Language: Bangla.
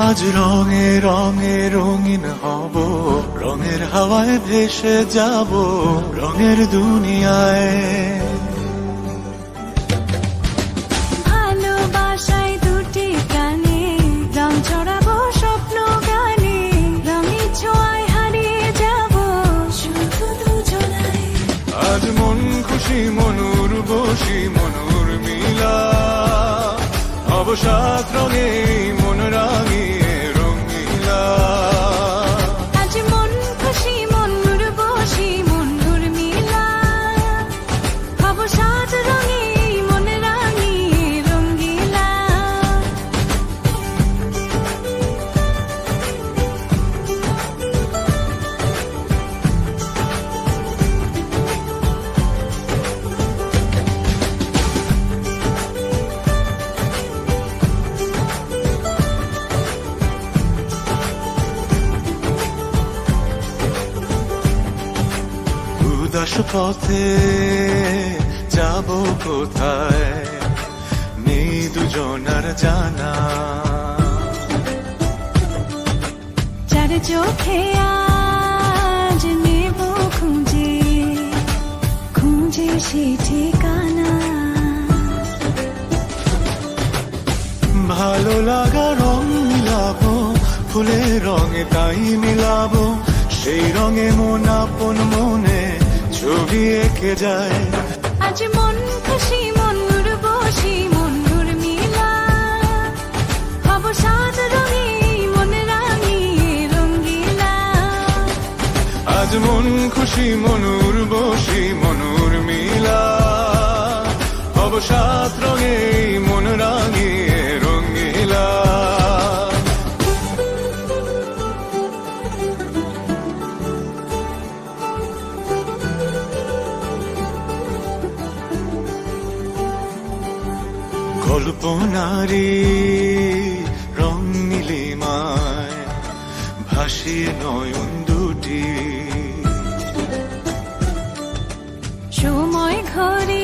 আজ রঙে রঙে রঙিন হব, রঙের হাওয়ায় ভেসে যাব রঙের দুনিয়ায়। ভালোবাসায় দুটি প্রাণে রং ছড়াবো স্বপ্ন গানে, রঙের ছোঁয়ায় হারিয়ে যাব শুধু দুজনায়। আজ মন খুশি মনুর বসি মনুর মিলা, অবসাদ রঙে মন রাঙিয়ে রঙিলা। আজ মন খুশি মনুর বসি মনুর মিলা, অবসাদ রঙে মন রাঙিয়ে রঙিলা। উদাস পথে যাব কোথায়, নেই দুজনার জানা। চার চোখে আজ নেব খুঁজে খুঁজে সে ঠিকানা। ভালো লাগা রং মিলাবো, ফুলের রঙে তাই মিলাবো, সেই রঙে মন আপন মনে ছবি এঁকে যায়। আজ মন খুশি মনুর বসি মনুর মিলা, অবসাদ রঙে মন রাঙিয়ে রঙিলা। আজ মন খুশি মনুর বসি মনুর মিলা, অবসাদ রঙে মন রাঙিয়ে রঙিলা। কল্পনারি রং নীলিমায় ভাসিয়ে নয়ন দুটি, সময় ঘরে